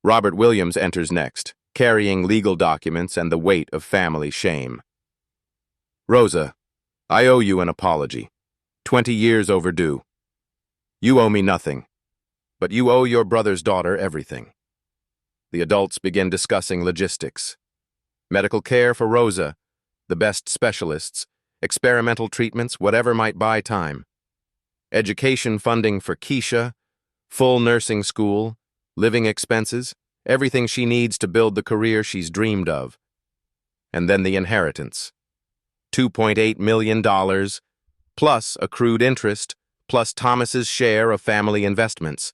Robert Williams enters next, carrying legal documents and the weight of family shame. Rosa, I owe you an apology. 20 years overdue. You owe me nothing, but you owe your brother's daughter everything. The adults begin discussing logistics. Medical care for Rosa, the best specialists, experimental treatments, whatever might buy time. Education funding for Keisha, full nursing school, living expenses, everything she needs to build the career she's dreamed of. And then the inheritance. $2.8 million, plus accrued interest, plus Thomas's share of family investments.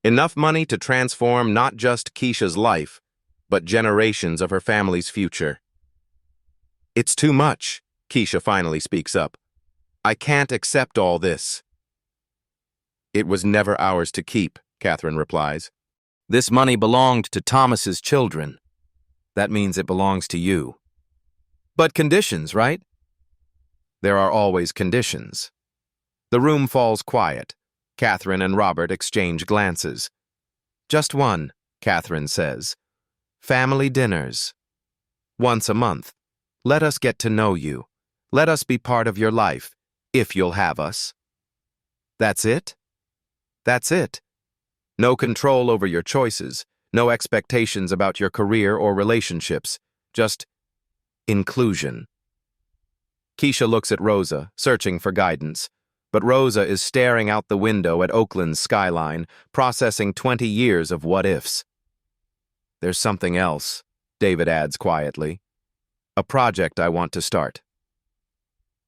Enough money to transform not just Keisha's life, but generations of her family's future. It's too much, Keisha finally speaks up. I can't accept all this. It was never ours to keep, Catherine replies. This money belonged to Thomas's children. That means it belongs to you. But conditions, right? There are always conditions. The room falls quiet. Catherine and Robert exchange glances. Just one, Catherine says. Family dinners. Once a month. Let us get to know you. Let us be part of your life, if you'll have us. That's it? That's it. No control over your choices, no expectations about your career or relationships, just inclusion. Keisha looks at Rosa, searching for guidance. But Rosa is staring out the window at Oakland's skyline, processing 20 years of what-ifs. There's something else, David adds quietly. A project I want to start.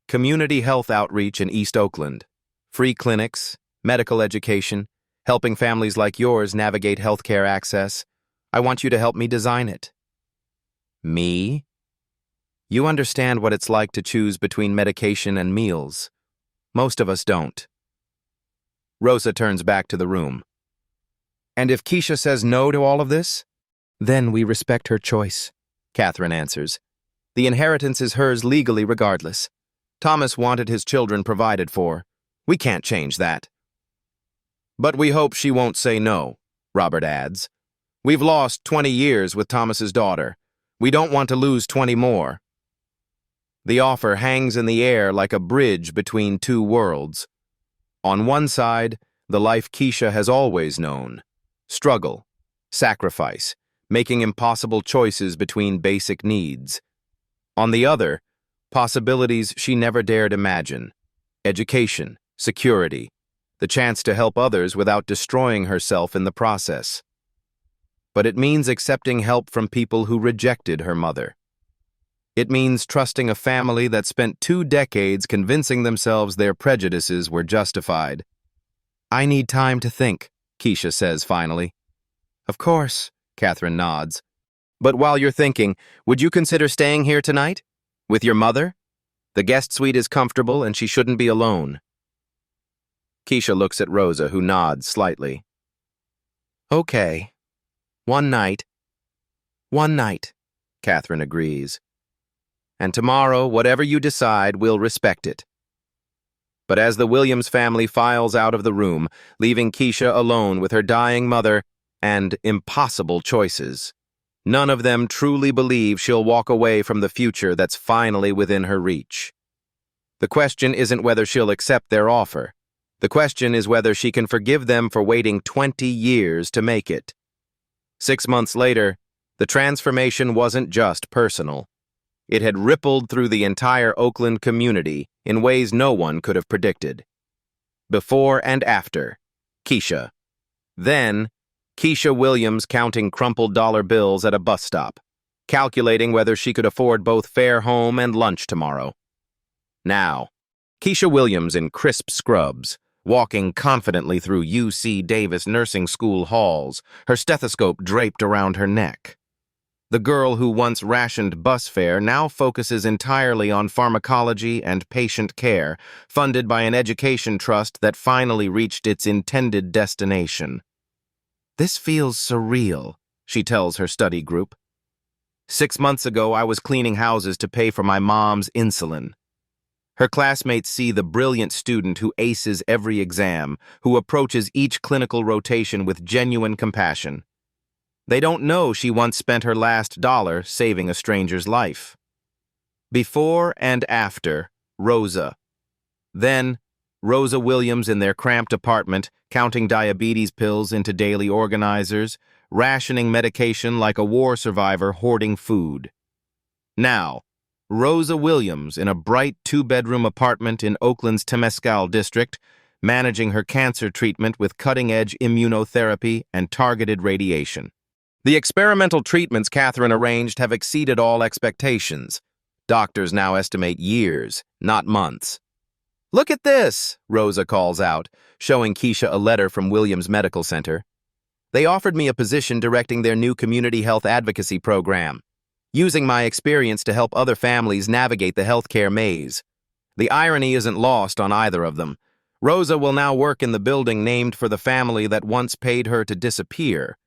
Community health outreach in East Oakland. Free clinics, medical education, helping families like yours navigate healthcare access. I want you to help me design it. Me? You understand what it's like to choose between medication and meals. Most of us don't. Rosa turns back to the room. And if Keisha says no to all of this? Then we respect her choice, Catherine answers. The inheritance is hers legally regardless. Thomas wanted his children provided for. We can't change that. But we hope she won't say no, Robert adds. We've lost 20 years with Thomas's daughter. We don't want to lose 20 more. The offer hangs in the air like a bridge between two worlds. On one side, the life Keisha has always known. Struggle, sacrifice, making impossible choices between basic needs. On the other, possibilities she never dared imagine. Education, security, the chance to help others without destroying herself in the process. But it means accepting help from people who rejected her mother. It means trusting a family that spent 2 decades convincing themselves their prejudices were justified. I need time to think, Keisha says finally. Of course, Catherine nods. But while you're thinking, would you consider staying here tonight? With your mother? The guest suite is comfortable and she shouldn't be alone. Keisha looks at Rosa, who nods slightly. Okay. One night. One night, Catherine agrees. And tomorrow, whatever you decide, we'll respect it. But as the Williams family files out of the room, leaving Keisha alone with her dying mother and impossible choices, none of them truly believe she'll walk away from the future that's finally within her reach. The question isn't whether she'll accept their offer. The question is whether she can forgive them for waiting 20 years to make it. 6 months later, the transformation wasn't just personal. It had rippled through the entire Oakland community in ways no one could have predicted. Before and after, Keisha. Then, Keisha Williams counting crumpled dollar bills at a bus stop, calculating whether she could afford both fare home and lunch tomorrow. Now, Keisha Williams in crisp scrubs, walking confidently through UC Davis nursing school halls, her stethoscope draped around her neck. The girl who once rationed bus fare now focuses entirely on pharmacology and patient care, funded by an education trust that finally reached its intended destination. "This feels surreal," she tells her study group. 6 months ago, I was cleaning houses to pay for my mom's insulin. Her classmates see the brilliant student who aces every exam, who approaches each clinical rotation with genuine compassion. They don't know she once spent her last dollar saving a stranger's life. Before and after, Rosa. Then, Rosa Williams in their cramped apartment, counting diabetes pills into daily organizers, rationing medication like a war survivor hoarding food. Now, Rosa Williams in a bright 2-bedroom apartment in Oakland's Temescal district, managing her cancer treatment with cutting-edge immunotherapy and targeted radiation. The experimental treatments Catherine arranged have exceeded all expectations. Doctors now estimate years, not months. "Look at this," Rosa calls out, showing Keisha a letter from Williams Medical Center. "They offered me a position directing their new community health advocacy program, using my experience to help other families navigate the healthcare maze. The irony isn't lost on either of them. Rosa will now work in the building named for the family that once paid her to disappear,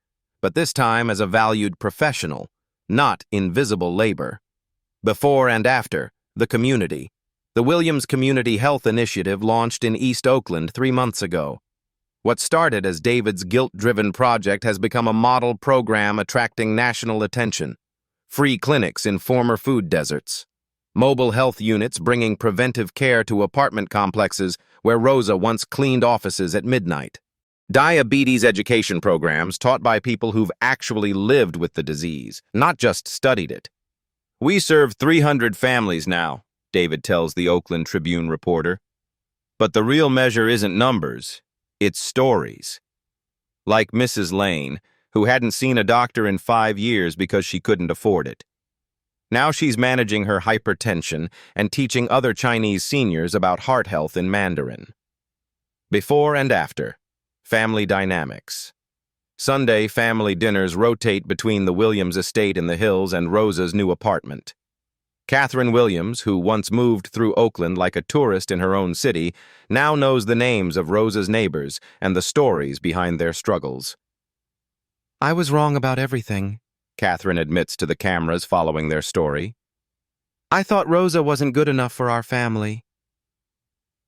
but this time as a valued professional, not invisible labor." Before and after, the community. The Williams Community Health Initiative launched in East Oakland 3 months ago. What started as David's guilt-driven project has become a model program attracting national attention. Free clinics in former food deserts. Mobile health units bringing preventive care to apartment complexes where Rosa once cleaned offices at midnight. Diabetes education programs taught by people who've actually lived with the disease, not just studied it. "We serve 300 families now," David tells the Oakland Tribune reporter. "But the real measure isn't numbers, it's stories." Like Mrs. Lane, who hadn't seen a doctor in 5 years because she couldn't afford it. Now she's managing her hypertension and teaching other Chinese seniors about heart health in Mandarin. Before and after, family dynamics. Sunday family dinners rotate between the Williams estate in the hills and Rosa's new apartment. Catherine Williams, who once moved through Oakland like a tourist in her own city, now knows the names of Rosa's neighbors and the stories behind their struggles. "I was wrong about everything," Catherine admits to the cameras following their story. "I thought Rosa wasn't good enough for our family."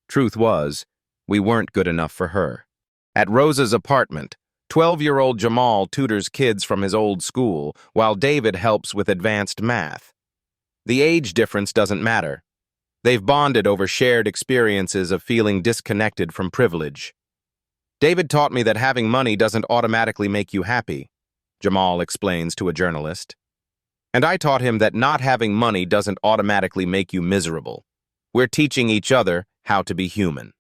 Truth was, we weren't good enough for her. At Rosa's apartment, 12-year-old Jamal tutors kids from his old school, while David helps with advanced math. The age difference doesn't matter. They've bonded over shared experiences of feeling disconnected from privilege. "David taught me that having money doesn't automatically make you happy," Jamal explains to a journalist. "And I taught him that not having money doesn't automatically make you miserable. We're teaching each other how to be human."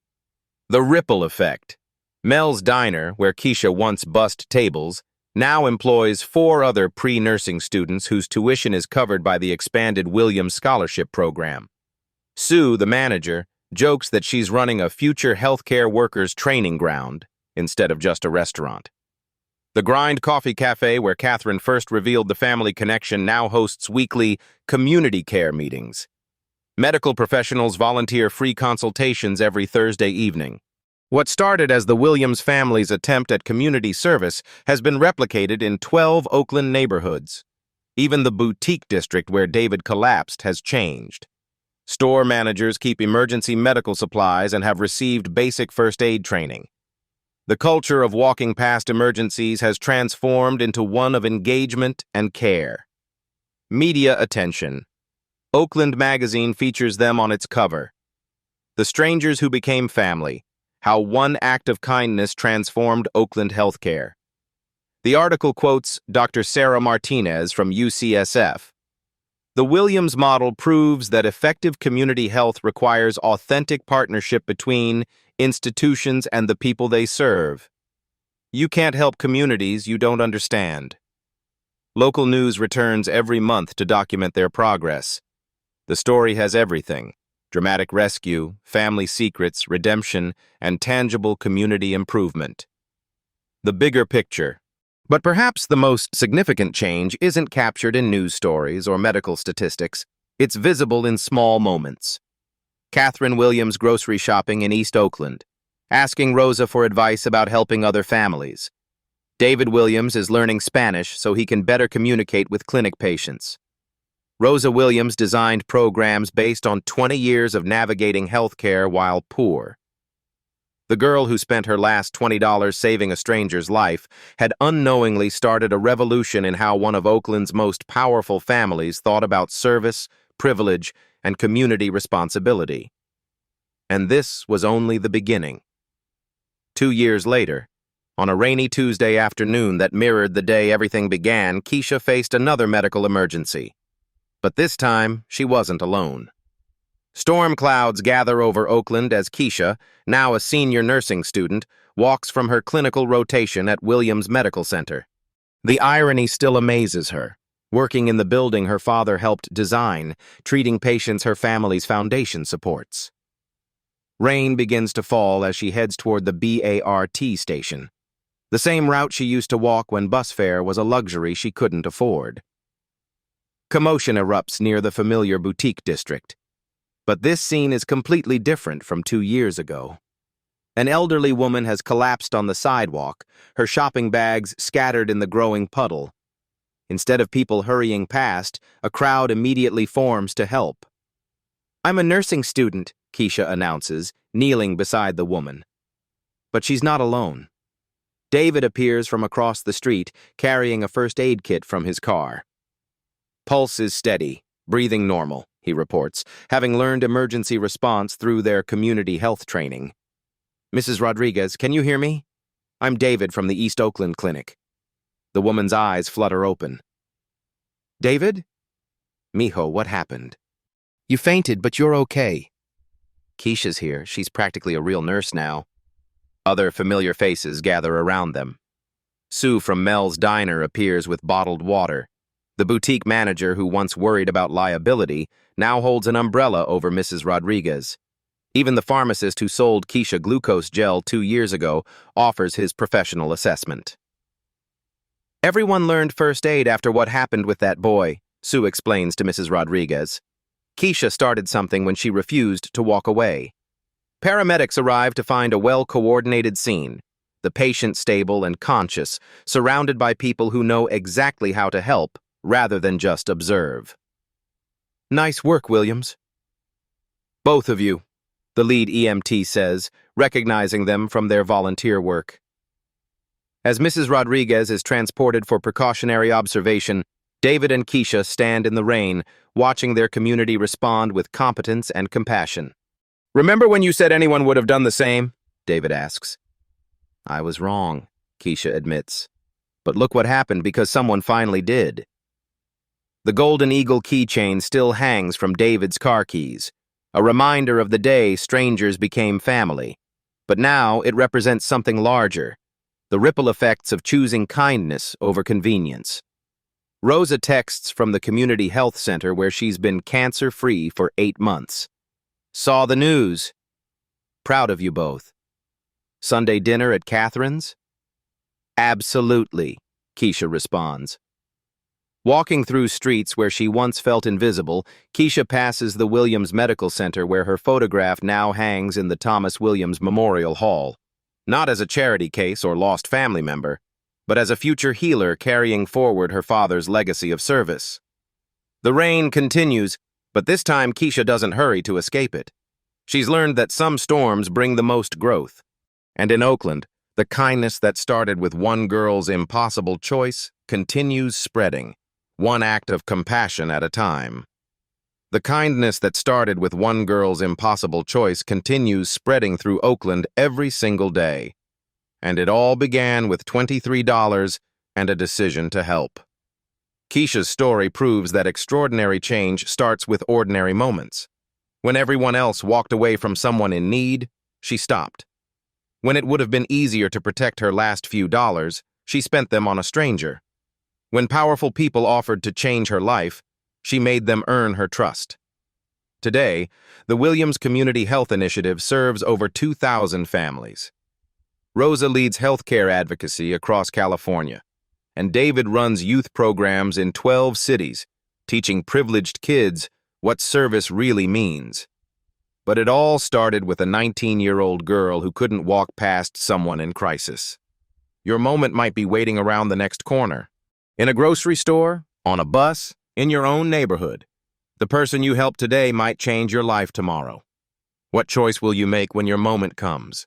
The ripple effect. Mel's Diner, where Keisha once bussed tables, now employs 4 other pre-nursing students whose tuition is covered by the expanded Williams Scholarship Program. Sue, the manager, jokes that she's running a future healthcare workers training ground instead of just a restaurant. The Grind Coffee Cafe, where Catherine first revealed the family connection, now hosts weekly community care meetings. Medical professionals volunteer free consultations every Thursday evening. What started as the Williams family's attempt at community service has been replicated in 12 Oakland neighborhoods. Even the boutique district where David collapsed has changed. Store managers keep emergency medical supplies and have received basic first aid training. The culture of walking past emergencies has transformed into one of engagement and care. Media attention. Oakland Magazine features them on its cover. The strangers who became family. How one act of kindness transformed Oakland healthcare. The article quotes Dr. Sarah Martinez from UCSF. The Williams model proves that effective community health requires authentic partnership between institutions and the people they serve. You can't help communities you don't understand. Local news returns every month to document their progress. The story has everything: dramatic rescue, family secrets, redemption, and tangible community improvement. The bigger picture. But perhaps the most significant change isn't captured in news stories or medical statistics. It's visible in small moments. Catherine Williams grocery shopping in East Oakland, asking Rosa for advice about helping other families. David Williams is learning Spanish so he can better communicate with clinic patients. Rosa Williams designed programs based on 20 years of navigating healthcare while poor. The girl who spent her last $20 saving a stranger's life had unknowingly started a revolution in how one of Oakland's most powerful families thought about service, privilege, and community responsibility. And this was only the beginning. 2 years later, on a rainy Tuesday afternoon that mirrored the day everything began, Keisha faced another medical emergency. But this time, she wasn't alone. Storm clouds gather over Oakland as Keisha, now a senior nursing student, walks from her clinical rotation at Williams Medical Center. The irony still amazes her. Working in the building her father helped design, treating patients her family's foundation supports. Rain begins to fall as she heads toward the BART station, the same route she used to walk when bus fare was a luxury she couldn't afford. Commotion erupts near the familiar boutique district. But this scene is completely different from 2 years ago. An elderly woman has collapsed on the sidewalk, her shopping bags scattered in the growing puddle. Instead of people hurrying past, a crowd immediately forms to help. "I'm a nursing student," Keisha announces, kneeling beside the woman. But she's not alone. David appears from across the street, carrying a first aid kit from his car. Pulse is steady, breathing normal, he reports, having learned emergency response through their community health training. "Mrs. Rodriguez, can you hear me? I'm David from the East Oakland Clinic." The woman's eyes flutter open. "David?" "Mijo, what happened?" "You fainted, but you're okay." Keisha's here. She's practically a real nurse now. Other familiar faces gather around them. Sue from Mel's Diner appears with bottled water. The boutique manager who once worried about liability now holds an umbrella over Mrs. Rodriguez. Even the pharmacist who sold Keisha glucose gel 2 years ago offers his professional assessment. "Everyone learned first aid after what happened with that boy," Sue explains to Mrs. Rodriguez. Keisha started something when she refused to walk away. Paramedics arrive to find a well-coordinated scene, the patient stable and conscious, surrounded by people who know exactly how to help, rather than just observe. "Nice work, Williams." "Both of you," the lead EMT says, recognizing them from their volunteer work. As Mrs. Rodriguez is transported for precautionary observation, David and Keisha stand in the rain, watching their community respond with competence and compassion. "Remember when you said anyone would have done the same?" David asks. "I was wrong," Keisha admits. "But look what happened because someone finally did." The Golden Eagle keychain still hangs from David's car keys, a reminder of the day strangers became family. But now it represents something larger, the ripple effects of choosing kindness over convenience. Rosa texts from the community health center where she's been cancer-free for 8 months. "Saw the news. Proud of you both. Sunday dinner at Catherine's?" "Absolutely," Keisha responds. Walking through streets where she once felt invisible, Keisha passes the Williams Medical Center where her photograph now hangs in the Thomas Williams Memorial Hall. Not as a charity case or lost family member, but as a future healer carrying forward her father's legacy of service. The rain continues, but this time Keisha doesn't hurry to escape it. She's learned that some storms bring the most growth. And in Oakland, the kindness that started with one girl's impossible choice continues spreading, one act of compassion at a time. The kindness that started with one girl's impossible choice continues spreading through Oakland every single day. And it all began with $23 and a decision to help. Keisha's story proves that extraordinary change starts with ordinary moments. When everyone else walked away from someone in need, she stopped. When it would have been easier to protect her last few dollars, she spent them on a stranger. When powerful people offered to change her life, she made them earn her trust. Today, the Williams Community Health Initiative serves over 2,000 families. Rosa leads healthcare advocacy across California, and David runs youth programs in 12 cities, teaching privileged kids what service really means. But it all started with a 19-year-old girl who couldn't walk past someone in crisis. Your moment might be waiting around the next corner. In a grocery store, on a bus, in your own neighborhood. The person you help today might change your life tomorrow. What choice will you make when your moment comes?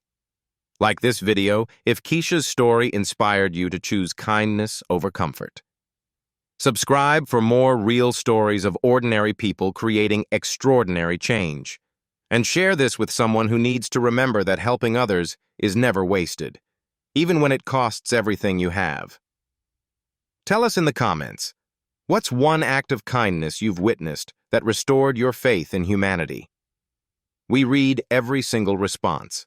Like this video, if Keisha's story inspired you to choose kindness over comfort. Subscribe for more real stories of ordinary people creating extraordinary change. And share this with someone who needs to remember that helping others is never wasted, even when it costs everything you have. Tell us in the comments, what's one act of kindness you've witnessed that restored your faith in humanity? We read every single response.